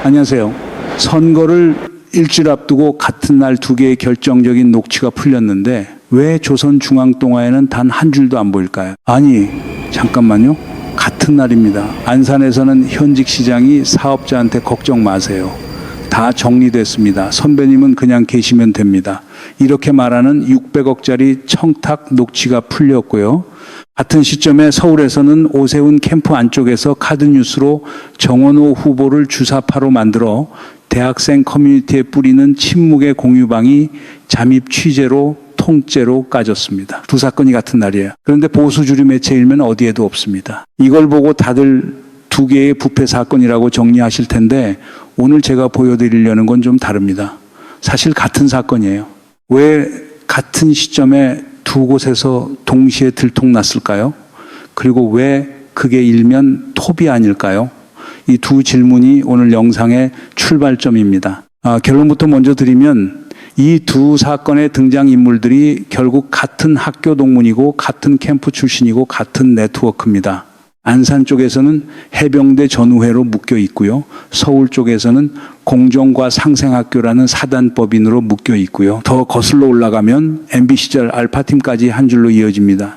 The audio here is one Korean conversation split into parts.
안녕하세요. 선거를 일주일 앞두고 같은 날 두 개의 결정적인 녹취가 풀렸는데 왜 조선중앙동아에는 단 한 줄도 안 보일까요? 아니, 잠깐만요. 같은 날입니다. 안산에서는 현직 시장이 사업자한테 걱정 마세요. 다 정리됐습니다. 선배님은 그냥 계시면 됩니다. 이렇게 말하는 600억짜리 청탁 녹취가 풀렸고요. 같은 시점에 서울에서는 오세훈 캠프 안쪽에서 카드뉴스로 정원호 후보를 주사파로 만들어 대학생 커뮤니티에 뿌리는 친묵의 공유방이 잠입 취재로 통째로 까졌습니다. 두 사건이 같은 날이에요. 그런데 보수 주류 매체일면 어디에도 없습니다. 이걸 보고 다들 두 개의 부패 사건이라고 정리하실 텐데 오늘 제가 보여드리려는 건 좀 다릅니다. 사실 같은 사건이에요. 왜 같은 시점에 두 곳에서 동시에 들통났을까요? 그리고 왜 그게 일면 톱이 아닐까요? 이 두 질문이 오늘 영상의 출발점입니다. 결론부터 먼저 드리면 이 두 사건의 등장인물들이 결국 같은 학교 동문이고 같은 캠프 출신이고 같은 네트워크입니다. 안산 쪽에서는 해병대 전우회로 묶여 있고요. 서울 쪽에서는 공정과 상생학교라는 사단법인으로 묶여 있고요. 더 거슬러 올라가면 MB 시절 알파팀까지 한 줄로 이어집니다.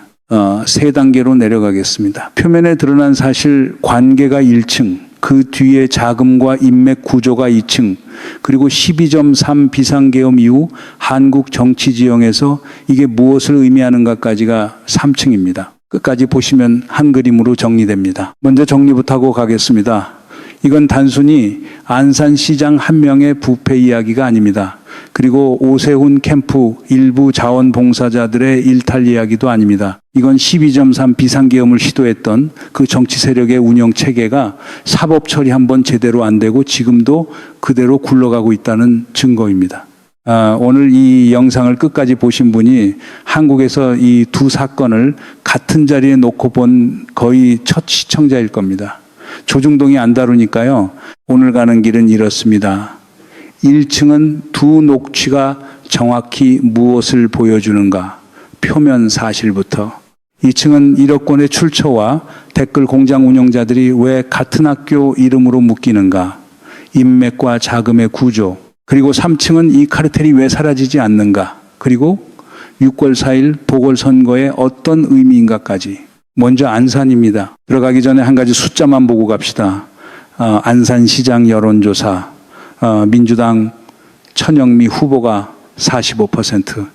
세 단계로 내려가겠습니다. 표면에 드러난 사실 관계가 1층, 그 뒤에 자금과 인맥 구조가 2층, 그리고 12.3 비상계엄 이후 한국 정치 지형에서 이게 무엇을 의미하는가까지가 3층입니다. 끝까지 보시면 한 그림으로 정리됩니다. 먼저 정리부터 하고 가겠습니다. 이건 단순히 안산시장 한 명의 부패 이야기가 아닙니다. 그리고 오세훈 캠프 일부 자원봉사자들의 일탈 이야기도 아닙니다. 이건 12.3 비상계엄을 시도했던 그 정치 세력의 운영 체계가 사법 처리 한번 제대로 안 되고 지금도 그대로 굴러가고 있다는 증거입니다. 오늘 이 영상을 끝까지 보신 분이 한국에서 이 두 사건을 같은 자리에 놓고 본 거의 첫 시청자일 겁니다. 조중동이 안 다루니까요. 오늘 가는 길은 이렇습니다. 1층은 두 녹취가 정확히 무엇을 보여주는가? 표면 사실부터. 2층은 1억 건의 출처와 댓글 공장 운영자들이 왜 같은 학교 이름으로 묶이는가? 인맥과 자금의 구조. 그리고 3층은 이 카르텔이 왜 사라지지 않는가? 그리고 6월 4일 보궐선거의 어떤 의미인가까지. 먼저 안산입니다. 들어가기 전에 한 가지 숫자만 보고 갑시다. 안산시장 여론조사, 민주당 천영미 후보가 45%,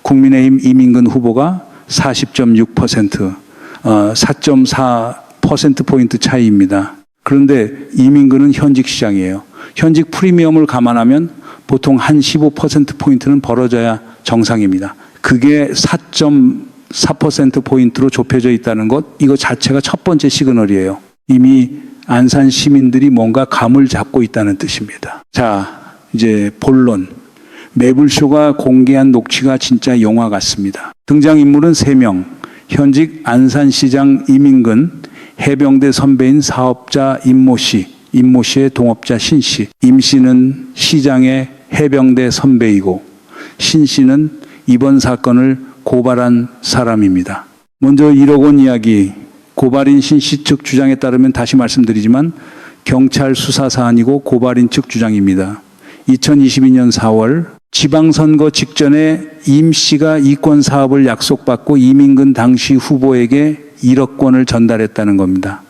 국민의힘 이민근 후보가 40.6%, 4.4%포인트 차이입니다. 그런데 이민근은 현직 시장이에요. 현직 프리미엄을 감안하면 보통 한 15%포인트는 벌어져야 정상입니다. 그게 4.4%포인트로 좁혀져 있다는 것, 이거 자체가 첫 번째 시그널이에요. 이미 안산 시민들이 뭔가 감을 잡고 있다는 뜻입니다. 자, 이제 본론. 매불쇼가 공개한 녹취가 진짜 영화 같습니다. 등장인물은 3명. 현직 안산시장 이민근, 해병대 선배인 사업자 임모 씨, 임모 씨의 동업자 신 씨. 임 씨는 시장의 해병대 선배이고 신 씨는 이번 사건을 고발한 사람입니다. 먼저 1억 원 이야기. 고발인 신 씨 측 주장에 따르면 다시 말씀드리지만 경찰 수사 사안이고 고발인 측 주장입니다. 2022년 4월 지방선거 직전에 임 씨가 이권 사업을 약속받고 이민근 당시 후보에게 1억 원을 전달했다는 겁니다.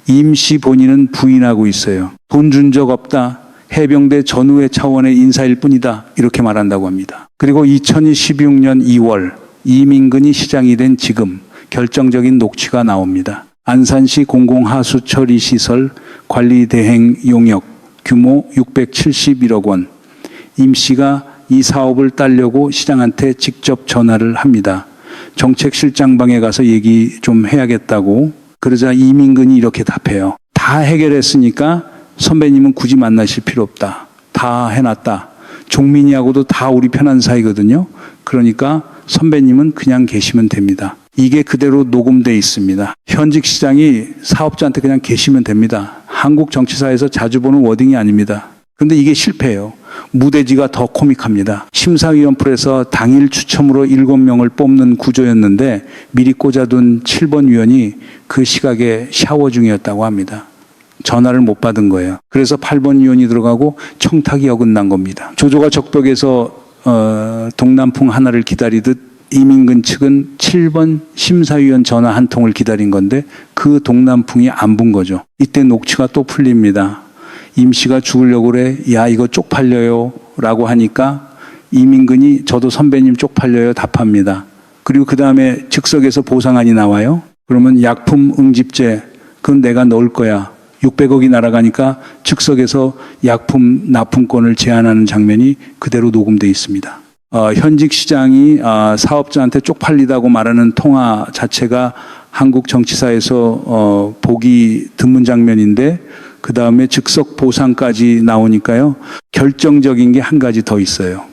임 씨 본인은 부인하고 있어요. 돈 준 적 없다. 해병대 전우회 차원의 인사일 뿐이다. 이렇게 말한다고 합니다. 그리고 2016년 2월 이민근이 시장이 된 지금 결정적인 녹취가 나옵니다. 안산시 공공하수처리시설 관리대행 용역 규모 671억 원. 임 씨가 이 사업을 따려고 시장한테 직접 전화를 합니다. 정책실장방에 가서 얘기 좀 해야겠다고. 그러자 이민근이 이렇게 답해요. 다 해결했으니까 선배님은 굳이 만나실 필요 없다. 다 해놨다. 종민이하고도 다 우리 편한 사이거든요. 그러니까 선배님은 그냥 계시면 됩니다. 이게 그대로 녹음돼 있습니다. 현직 시장이 사업자한테 그냥 계시면 됩니다. 한국 정치사에서 자주 보는 워딩이 아닙니다. 그런데 이게 실패해요. 무대지가 더 코믹합니다. 심사위원풀에서 당일 추첨으로 7명을 뽑는 구조였는데 미리 꽂아둔 7번 위원이 그 시각에 샤워 중이었다고 합니다. 전화를 못 받은 거예요. 그래서 8번 위원이 들어가고 청탁이 어긋난 겁니다. 조조가 적벽에서 동남풍 하나를 기다리듯 이민근 측은 7번 심사위원 전화 한 통을 기다린 건데 그 동남풍이 안 분 거죠. 이때 녹취가 또 풀립니다. 임 씨가 죽으려고 그래. 야, 이거 쪽팔려요. 라고 하니까 이민근이 저도 선배님 쪽팔려요. 답합니다. 그리고 그 다음에 즉석에서 보상안이 나와요. 그러면 약품 응집제, 그건 내가 넣을 거야. 600억이 날아가니까 즉석에서 약품 납품권을 제한하는 장면이 그대로 녹음되어 있습니다. 현직 시장이 사업자한테 쪽팔리다고 말하는 통화 자체가 한국 정치사에서 보기 드문 장면인데 그 다음에 즉석 보상까지 나오니까요. 결정적인 게 한 가지 더 있어요.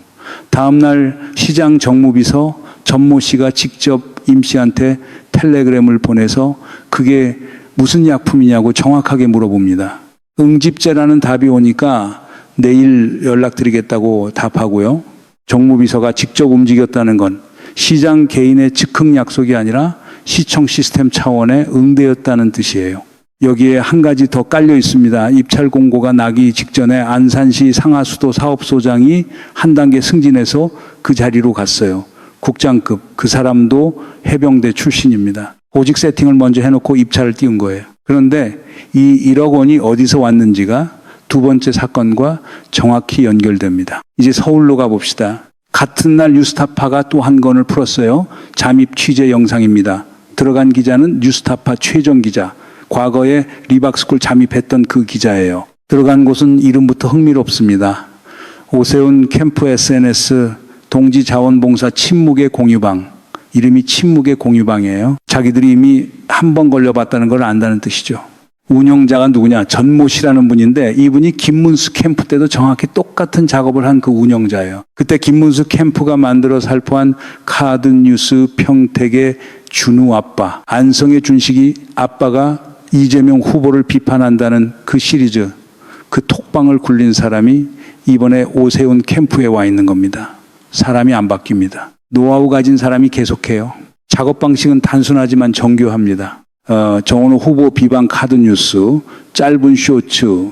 다음날 시장 정무비서 전모 씨가 직접 임 씨한테 텔레그램을 보내서 그게 무슨 약품이냐고 정확하게 물어봅니다. 응집제라는 답이 오니까 내일 연락드리겠다고 답하고요. 정무비서가 직접 움직였다는 건 시장 개인의 즉흥 약속이 아니라 시청 시스템 차원의 응대였다는 뜻이에요. 여기에 한 가지 더 깔려 있습니다. 입찰 공고가 나기 직전에 안산시 상하수도 사업소장이 한 단계 승진해서 그 자리로 갔어요. 국장급. 그 사람도 해병대 출신입니다. 보직 세팅을 먼저 해놓고 입찰을 띄운 거예요. 그런데 이 1억 원이 어디서 왔는지가 두 번째 사건과 정확히 연결됩니다. 이제 서울로 가봅시다. 같은 날 뉴스타파가 또 한 건을 풀었어요. 잠입 취재 영상입니다. 들어간 기자는 뉴스타파 최정 기자. 과거에 리박스쿨 잠입했던 그 기자예요. 들어간 곳은 이름부터 흥미롭습니다. 오세훈 캠프 SNS 동지 자원봉사 침묵의 공유방. 이름이 침묵의 공유방이에요. 자기들이 이미 한 번 걸려봤다는 걸 안다는 뜻이죠. 운영자가 누구냐? 전모 씨라는 분인데 이분이 김문수 캠프 때도 정확히 똑같은 작업을 한 그 운영자예요. 그때 김문수 캠프가 만들어 살포한 카드뉴스 평택의 준우 아빠, 안성의 준식이 아빠가 이재명 후보를 비판한다는 그 시리즈, 그 톡방을 굴린 사람이 이번에 오세훈 캠프에 와 있는 겁니다. 사람이 안 바뀝니다. 노하우 가진 사람이 계속해요. 작업 방식은 단순하지만 정교합니다. 정원호 후보 비방 카드 뉴스, 짧은 쇼츠,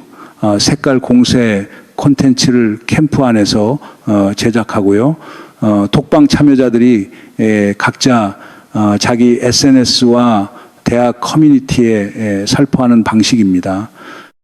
색깔 공세 콘텐츠를 캠프 안에서 제작하고요. 톡방 참여자들이 각자 자기 SNS와 대학 커뮤니티에 살포하는 방식입니다.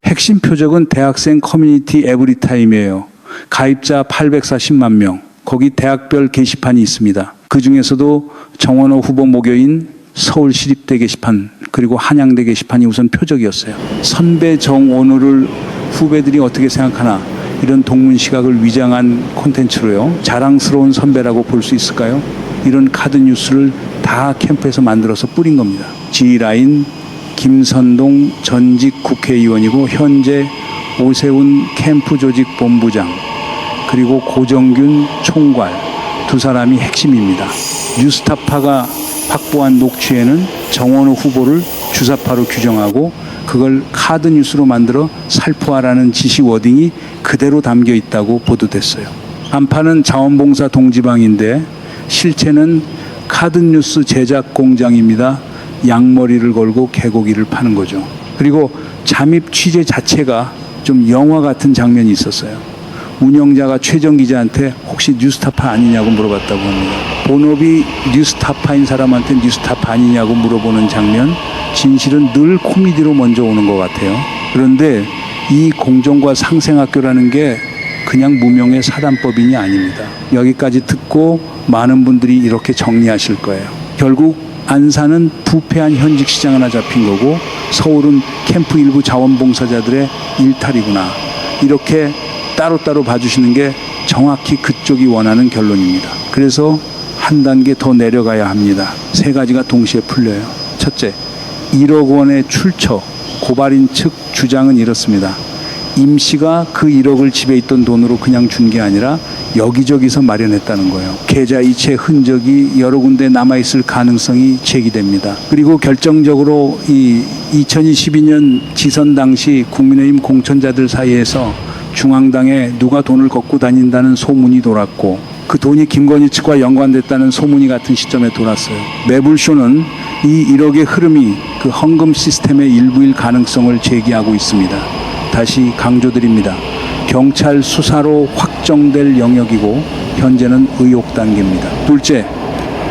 핵심 표적은 대학생 커뮤니티 에브리타임이에요. 가입자 840만 명. 거기 대학별 게시판이 있습니다. 그 중에서도 정원호 후보 모교인 서울시립대 게시판 그리고 한양대 게시판이 우선 표적이었어요. 선배 정원호를 후배들이 어떻게 생각하나 이런 동문 시각을 위장한 콘텐츠로요. 자랑스러운 선배라고 볼 수 있을까요? 이런 카드 뉴스를 다 캠프에서 만들어서 뿌린 겁니다. G라인 김선동 전직 국회의원이고 현재 오세훈 캠프 조직 본부장 그리고 고정균 총괄 두 사람이 핵심입니다. 뉴스타파가 확보한 녹취에는 정원호 후보를 주사파로 규정하고 그걸 카드 뉴스로 만들어 살포하라는 지시 워딩이 그대로 담겨 있다고 보도됐어요. 안파는 자원봉사 동지방인데 실체는 카드 뉴스 제작 공장입니다. 양머리를 걸고 개고기를 파는 거죠. 그리고 잠입 취재 자체가 좀 영화 같은 장면이 있었어요. 운영자가 최정 기자한테 혹시 뉴스타파 아니냐고 물어봤다고 합니다. 본업이 뉴스타파인 사람한테 뉴스타파 아니냐고 물어보는 장면, 진실은 늘 코미디로 먼저 오는 것 같아요. 그런데 이 공정과 상생학교라는 게 그냥 무명의 사단법인이 아닙니다. 여기까지 듣고 많은 분들이 이렇게 정리하실 거예요. 결국 안산은 부패한 현직 시장 하나 잡힌 거고 서울은 캠프 일부 자원봉사자들의 일탈이구나. 이렇게 따로따로 봐주시는 게 정확히 그쪽이 원하는 결론입니다. 그래서 한 단계 더 내려가야 합니다. 세 가지가 동시에 풀려요. 첫째, 1억 원의 출처, 고발인 측 주장은 이렇습니다. 임 씨가 그 1억을 집에 있던 돈으로 그냥 준 게 아니라 여기저기서 마련했다는 거예요. 계좌이체 흔적이 여러 군데 남아있을 가능성이 제기됩니다. 그리고 결정적으로 이 2022년 지선 당시 국민의힘 공천자들 사이에서 중앙당에 누가 돈을 걷고 다닌다는 소문이 돌았고 그 돈이 김건희 측과 연관됐다는 소문이 같은 시점에 돌았어요. 매불쇼는 이 1억의 흐름이 그 헌금 시스템의 일부일 가능성을 제기하고 있습니다. 다시 강조드립니다. 경찰 수사로 확정될 영역이고 현재는 의혹 단계입니다. 둘째,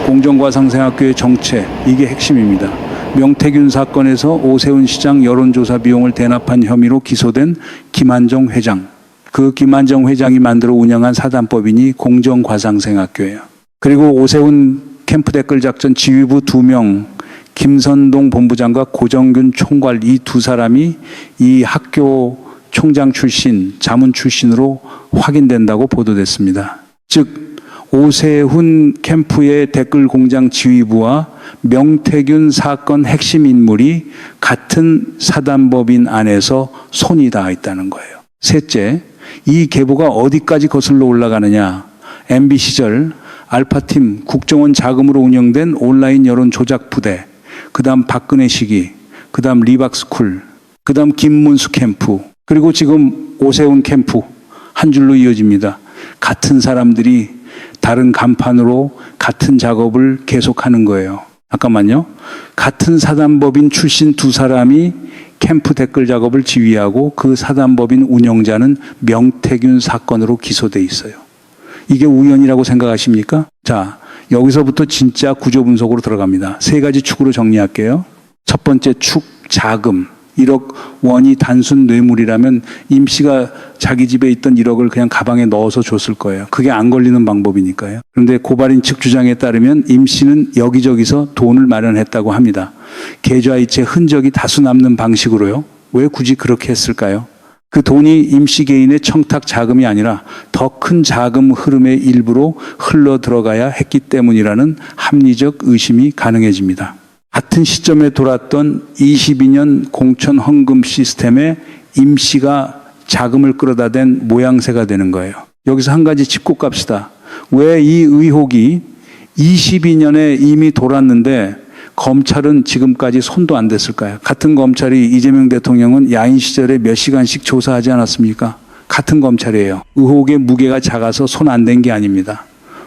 공정과상생학교의 정체, 이게 핵심입니다. 명태균 사건에서 오세훈 시장 여론조사 비용을 대납한 혐의로 기소된 김한정 회장. 그 김한정 회장이 만들어 운영한 사단법인이 공정과상생학교예요. 그리고 오세훈 캠프 댓글 작전 지휘부 2명, 김선동 본부장과 고정균 총괄 이 두 사람이 이 학교 총장 출신, 자문 출신으로 확인된다고 보도됐습니다. 즉 오세훈 캠프의 댓글 공장 지휘부와 명태균 사건 핵심 인물이 같은 사단법인 안에서 손이 닿아 있다는 거예요. 셋째, 이 계보가 어디까지 거슬러 올라가느냐. MB 시절 알파팀 국정원 자금으로 운영된 온라인 여론 조작 부대, 그 다음 박근혜 시기, 그 다음 리박스쿨, 그 다음 김문수 캠프, 그리고 지금 오세훈 캠프 한 줄로 이어집니다. 같은 사람들이 다른 간판으로 같은 작업을 계속하는 거예요. 잠깐만요. 같은 사단법인 출신 두 사람이 캠프 댓글 작업을 지휘하고 그 사단법인 운영자는 명태균 사건으로 기소돼 있어요. 이게 우연이라고 생각하십니까? 자, 여기서부터 진짜 구조 분석으로 들어갑니다. 세 가지 축으로 정리할게요. 첫 번째 축, 자금. 1억 원이 단순 뇌물이라면 임 씨가 자기 집에 있던 1억을 그냥 가방에 넣어서 줬을 거예요. 그게 안 걸리는 방법이니까요. 그런데 고발인 측 주장에 따르면 임 씨는 여기저기서 돈을 마련했다고 합니다. 계좌이체 흔적이 다수 남는 방식으로요. 왜 굳이 그렇게 했을까요? 그 돈이 임 씨 개인의 청탁 자금이 아니라 더 큰 자금 흐름의 일부로 흘러 들어가야 했기 때문이라는 합리적 의심이 가능해집니다. 같은 시점에 돌았던 22년 공천 헌금 시스템에 임 씨가 자금을 끌어다 댄 모양새가 되는 거예요. 여기서 한 가지 짚고 갑시다. 왜 이 의혹이 22년에 이미 돌았는데 검찰은 지금까지 손도 안 댔을까요? 같은 검찰이 이재명 대통령은 야인 시절에 몇 시간씩 조사하지 않았습니까? 같은 검찰이에요. 의혹의 무게가 작아서 손 안 댄 게 아닙니다.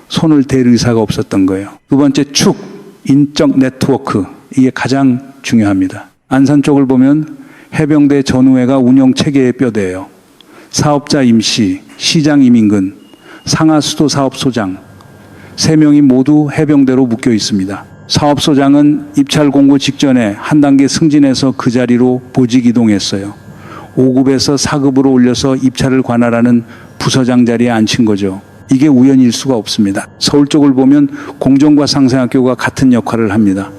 손을 댈 의사가 없었던 거예요. 두 번째 축, 인적 네트워크. 이게 가장 중요합니다. 안산 쪽을 보면 해병대 전우회가 운영 체계의 뼈대예요. 사업자 임씨, 시장 임인근, 상하수도 사업소장 3명이 모두 해병대로 묶여 있습니다. 사업소장은 입찰 공고 직전에 한 단계 승진해서 그 자리로 보직 이동했어요. 5급에서 4급으로 올려서 입찰을 관할하는 부서장 자리에 앉힌 거죠. 이게 우연일 수가 없습니다. 서울 쪽을 보면 공정과상생학교가 같은 역할을 합니다.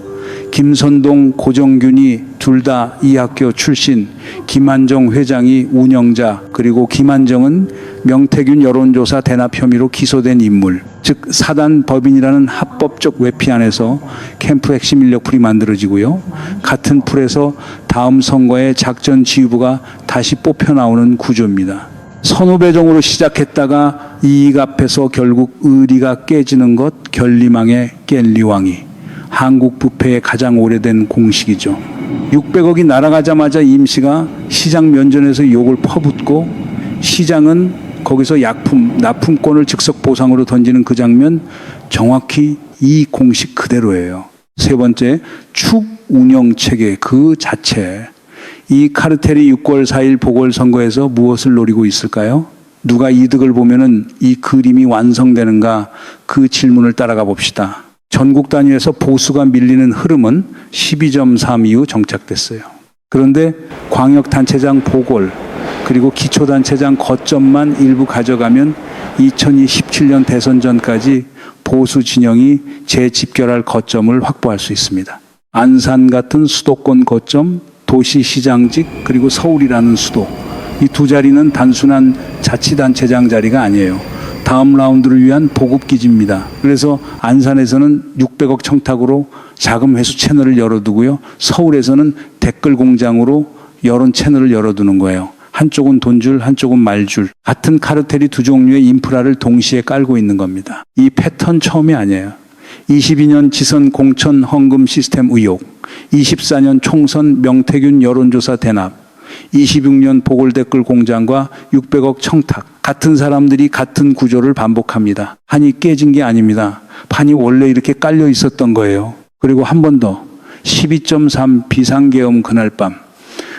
김선동, 고정균이 둘 다 이 학교 출신, 김한정 회장이 운영자, 그리고 김한정은 명태균 여론조사 대납 혐의로 기소된 인물, 즉 사단 법인이라는 합법적 외피 안에서 캠프 핵심 인력풀이 만들어지고요. 같은 풀에서 다음 선거에 작전 지휘부가 다시 뽑혀 나오는 구조입니다. 선후배정으로 시작했다가 이익 앞에서 결국 의리가 깨지는 것, 결리망의 깰리왕이. 한국 부패의 가장 오래된 공식이죠. 600억이 날아가자마자 임 씨가 시장 면전에서 욕을 퍼붓고 시장은 거기서 약품, 납품권을 즉석 보상으로 던지는 그 장면, 정확히 이 공식 그대로예요. 세 번째, 축 운영 체계 그 자체. 이 카르텔이 6월 4일 보궐선거에서 무엇을 노리고 있을까요? 누가 이득을 보면은 이 그림이 완성되는가, 그 질문을 따라가 봅시다. 전국 단위에서 보수가 밀리는 흐름은 12.3 이후 정착됐어요. 그런데 광역단체장 보궐, 그리고 기초단체장 거점만 일부 가져가면 2017년 대선 전까지 보수 진영이 재집결할 거점을 확보할 수 있습니다. 안산 같은 수도권 거점, 도시시장직, 그리고 서울이라는 수도. 이 두 자리는 단순한 자치단체장 자리가 아니에요. 다음 라운드를 위한 보급기지입니다. 그래서 안산에서는 600억 청탁으로 자금 회수 채널을 열어두고요. 서울에서는 댓글 공장으로 여론 채널을 열어두는 거예요. 한쪽은 돈줄, 한쪽은 말줄. 같은 카르텔이 두 종류의 인프라를 동시에 깔고 있는 겁니다. 이 패턴 처음이 아니에요. 22년 지선 공천 헌금 시스템 의혹, 24년 총선 명태균 여론조사 대납, 26년 보궐 댓글 공장과 600억 청탁. 같은 사람들이 같은 구조를 반복합니다. 판이 깨진 게 아닙니다. 판이 원래 이렇게 깔려 있었던 거예요. 그리고 한 번 더, 12.3 비상계엄 그날 밤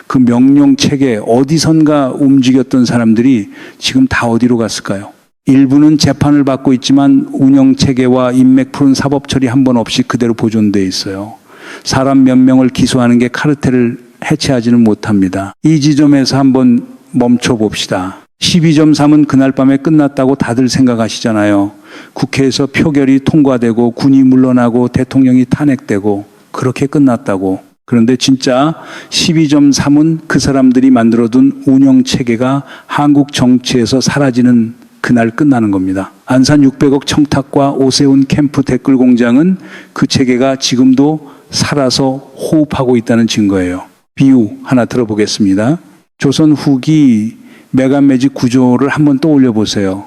그 명령체계 어디선가 움직였던 사람들이 지금 다 어디로 갔을까요? 일부는 재판을 받고 있지만 운영체계와 인맥 푸른 사법처리 한 번 없이 그대로 보존되어 있어요. 사람 몇 명을 기소하는 게 카르텔을 해체하지는 못합니다. 이 지점에서 한번 멈춰봅시다. 12.3은 그날 밤에 끝났다고 다들 생각하시잖아요. 국회에서 표결이 통과되고 군이 물러나고 대통령이 탄핵되고 그렇게 끝났다고. 그런데 진짜 12.3은 그 사람들이 만들어둔 운영체계가 한국 정치에서 사라지는 그날 끝나는 겁니다. 안산 600억 청탁과 오세훈 캠프 댓글 공장은 그 체계가 지금도 살아서 호흡하고 있다는 증거예요. 비유 하나 들어보겠습니다. 조선 후기 매간매직 구조를 한번 떠올려 보세요.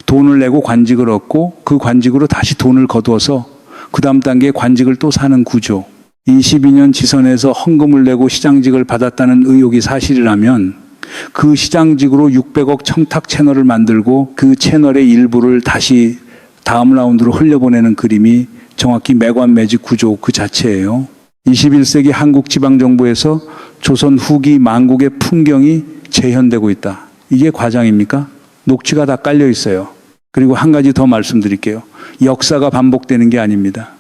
돈을 내고 관직을 얻고 그 관직으로 다시 돈을 거두어서 그 다음 단계에 관직을 또 사는 구조. 22년 지선에서 헌금을 내고 시장직을 받았다는 의혹이 사실이라면 그 시장직으로 600억 청탁 채널을 만들고 그 채널의 일부를 다시 다음 라운드로 흘려보내는 그림이 정확히 매관매직 구조 그 자체예요. 21세기 한국 지방정부에서 조선 후기 만국의 풍경이 재현되고 있다. 이게 과장입니까? 녹취가 다 깔려 있어요. 그리고 한 가지 더 말씀드릴게요. 역사가 반복되는 게 아닙니다.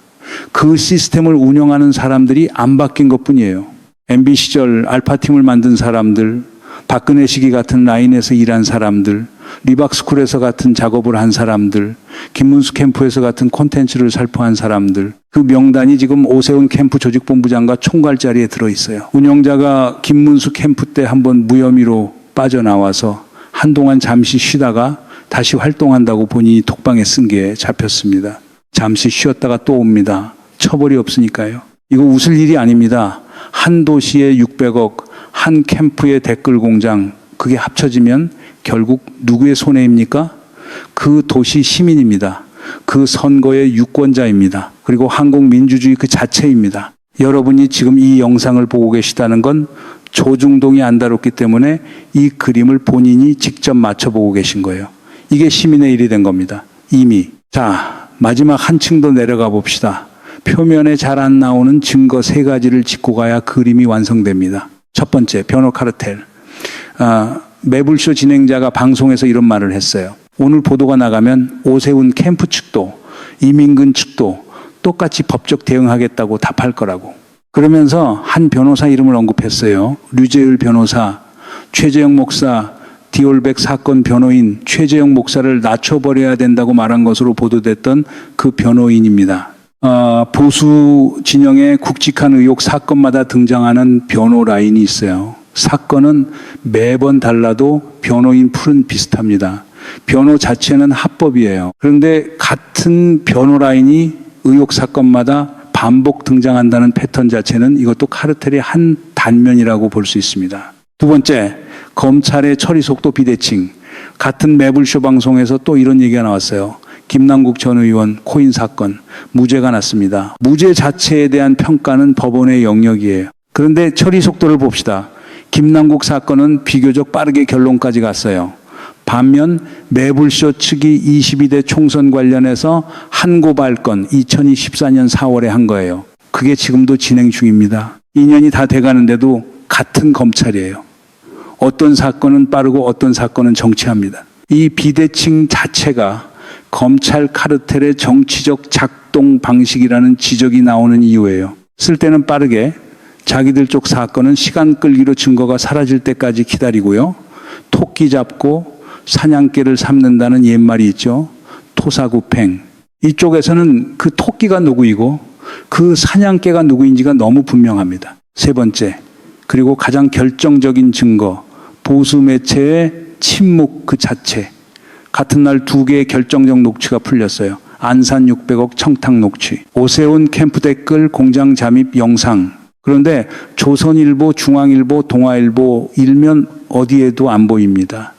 그 시스템을 운영하는 사람들이 안 바뀐 것뿐이에요. MB 시절 알파팀을 만든 사람들, 박근혜 시기 같은 라인에서 일한 사람들, 리박스쿨에서 같은 작업을 한 사람들, 김문수 캠프에서 같은 콘텐츠를 살포한 사람들, 그 명단이 지금 오세훈 캠프 조직본부장과 총괄 자리에 들어있어요. 운영자가 김문수 캠프 때 한번 무혐의로 빠져나와서 한동안 잠시 쉬다가 다시 활동한다고 본인이 톡방에 쓴 게 잡혔습니다. 잠시 쉬었다가 또 옵니다. 처벌이 없으니까요. 이거 웃을 일이 아닙니다. 한 도시에 600억, 한 캠프의 댓글 공장, 그게 합쳐지면 결국 누구의 손해입니까? 그 도시 시민입니다. 그 선거의 유권자입니다. 그리고 한국 민주주의 그 자체입니다. 여러분이 지금 이 영상을 보고 계시다는 건 조중동이 안 다뤘기 때문에 이 그림을 본인이 직접 맞춰보고 계신 거예요. 이게 시민의 일이 된 겁니다. 이미. 자, 마지막 한층 더 내려가 봅시다. 표면에 잘 안 나오는 증거 3가지를 짚고 가야 그림이 완성됩니다. 첫 번째, 변호 카르텔. 매불쇼 진행자가 방송에서 이런 말을 했어요. 오늘 보도가 나가면 오세훈 캠프 측도 이민근 측도 똑같이 법적 대응하겠다고 답할 거라고. 그러면서 한 변호사 이름을 언급했어요. 류재열 변호사, 최재형 목사, 디올백 사건 변호인 최재형 목사를 낮춰버려야 된다고 말한 것으로 보도됐던 그 변호인입니다. 보수 진영의 굵직한 의혹 사건마다 등장하는 변호 라인이 있어요. 사건은 매번 달라도 변호인 풀은 비슷합니다. 변호 자체는 합법이에요. 그런데 같은 변호 라인이 의혹 사건마다 반복 등장한다는 패턴 자체는 이것도 카르텔의 한 단면이라고 볼 수 있습니다. 두 번째, 검찰의 처리 속도 비대칭. 같은 매불쇼 방송에서 또 이런 얘기가 나왔어요. 김남국 전 의원 코인 사건, 무죄가 났습니다. 무죄 자체에 대한 평가는 법원의 영역이에요. 그런데 처리 속도를 봅시다. 김남국 사건은 비교적 빠르게 결론까지 갔어요. 반면 매불쇼 측이 22대 총선 관련해서 한 고발건 2024년 4월에 한 거예요. 그게 지금도 진행 중입니다. 2년이 다 돼가는데도 같은 검찰이에요. 어떤 사건은 빠르고 어떤 사건은 정치합니다. 이 비대칭 자체가 검찰 카르텔의 정치적 작동 방식이라는 지적이 나오는 이유예요. 쓸 때는 빠르게, 자기들 쪽 사건은 시간 끌기로 증거가 사라질 때까지 기다리고요. 토끼 잡고 사냥개를 삼는다는 옛말이 있죠. 토사구팽. 이쪽에서는 그 토끼가 누구이고 그 사냥개가 누구인지가 너무 분명합니다. 세 번째, 그리고 가장 결정적인 증거, 보수 매체의 침묵 그 자체. 같은 날 2개의 결정적 녹취가 풀렸어요. 안산 600억 청탁 녹취, 오세훈 캠프 댓글 공장 잠입 영상. 그런데 조선일보, 중앙일보, 동아일보 일면 어디에도 안 보입니다.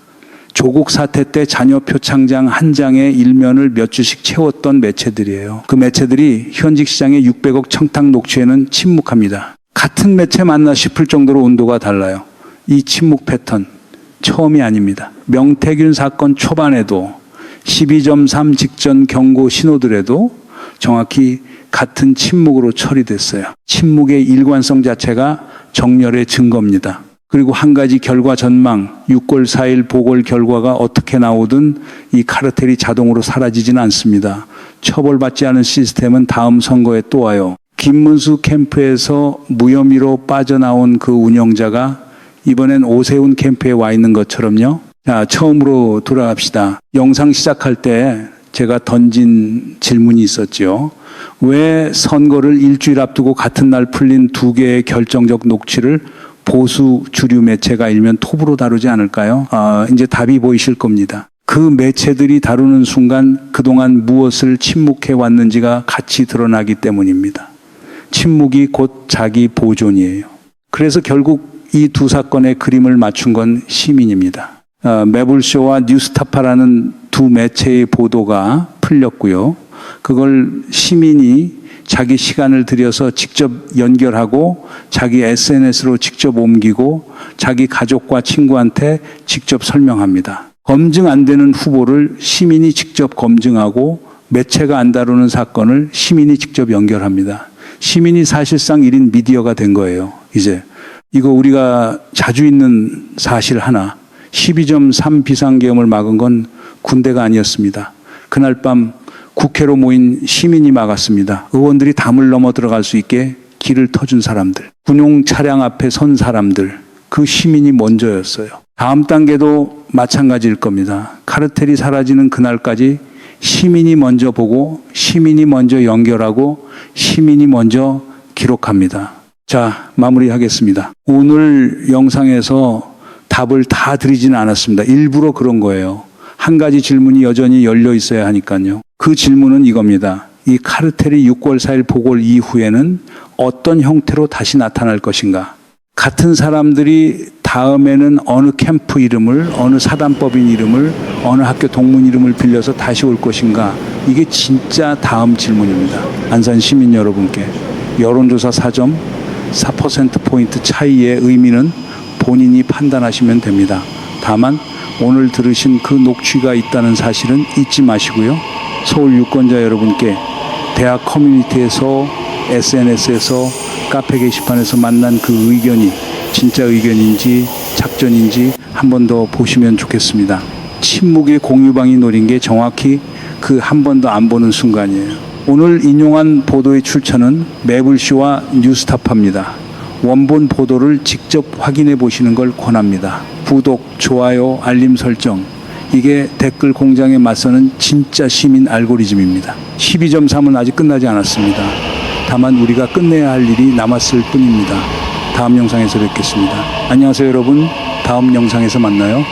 조국 사태 때 자녀 표창장 한 장에 일면을 몇 주씩 채웠던 매체들이에요. 그 매체들이 현직 시장의 600억 청탁 녹취에는 침묵합니다. 같은 매체 맞나 싶을 정도로 온도가 달라요. 이 침묵 패턴 처음이 아닙니다. 명태균 사건 초반에도 12.3 직전 경고 신호들에도 정확히 같은 침묵으로 처리됐어요. 침묵의 일관성 자체가 정렬의 증거입니다. 그리고 한 가지 결과 전망, 6월 4일 보궐 결과가 어떻게 나오든 이 카르텔이 자동으로 사라지지는 않습니다. 처벌받지 않은 시스템은 다음 선거에 또 와요. 김문수 캠프에서 무혐의로 빠져나온 그 운영자가 이번엔 오세훈 캠프에 와 있는 것처럼요. 자, 처음으로 돌아갑시다. 영상 시작할 때 제가 던진 질문이 있었죠. 왜 선거를 일주일 앞두고 같은 날 풀린 두 개의 결정적 녹취를 보수 주류 매체가 일면 톱으로 다루지 않을까요? 이제 답이 보이실 겁니다. 그 매체들이 다루는 순간 그동안 무엇을 침묵해 왔는지가 같이 드러나기 때문입니다. 침묵이 곧 자기 보존이에요. 그래서 결국 이 두 사건의 그림을 맞춘 건 시민입니다. 매불쇼와 뉴스타파라는 두 매체의 보도가 풀렸고요. 그걸 시민이 자기 시간을 들여서 직접 연결하고 자기 SNS로 직접 옮기고 자기 가족과 친구한테 직접 설명합니다. 검증 안 되는 후보를 시민이 직접 검증하고 매체가 안 다루는 사건을 시민이 직접 연결합니다. 시민이 사실상 1인 미디어가 된 거예요. 이제 이거 우리가 자주 있는 사실 하나, 12.3 비상계엄을 막은 건 군대가 아니었습니다. 그날 밤 국회로 모인 시민이 막았습니다. 의원들이 담을 넘어 들어갈 수 있게 길을 터준 사람들, 군용 차량 앞에 선 사람들, 그 시민이 먼저였어요. 다음 단계도 마찬가지일 겁니다. 카르텔이 사라지는 그날까지 시민이 먼저 보고 시민이 먼저 연결하고 시민이 먼저 기록합니다. 자, 마무리하겠습니다. 오늘 영상에서 답을 다 드리지는 않았습니다. 일부러 그런 거예요. 한 가지 질문이 여전히 열려 있어야 하니까요. 그 질문은 이겁니다. 이 카르텔이 6월 4일 보궐 이후에는 어떤 형태로 다시 나타날 것인가? 같은 사람들이 다음에는 어느 캠프 이름을, 어느 사단법인 이름을, 어느 학교 동문 이름을 빌려서 다시 올 것인가? 이게 진짜 다음 질문입니다. 안산 시민 여러분께 여론조사 4점, 4%포인트 차이의 의미는 본인이 판단하시면 됩니다. 다만 오늘 들으신 그 녹취가 있다는 사실은 잊지 마시고요. 서울 유권자 여러분께 대학 커뮤니티에서, SNS에서, 카페 게시판에서 만난 그 의견이 진짜 의견인지 작전인지 한 번 더 보시면 좋겠습니다. 침묵의 공유방이 노린 게 정확히 그 한 번도 안 보는 순간이에요. 오늘 인용한 보도의 출처는 매불쇼와 뉴스타파입니다. 원본 보도를 직접 확인해 보시는 걸 권합니다. 구독, 좋아요, 알림 설정. 이게 댓글 공장에 맞서는 진짜 시민 알고리즘입니다. 12.3은 아직 끝나지 않았습니다. 다만 우리가 끝내야 할 일이 남았을 뿐입니다. 다음 영상에서 뵙겠습니다. 안녕하세요 여러분. 다음 영상에서 만나요.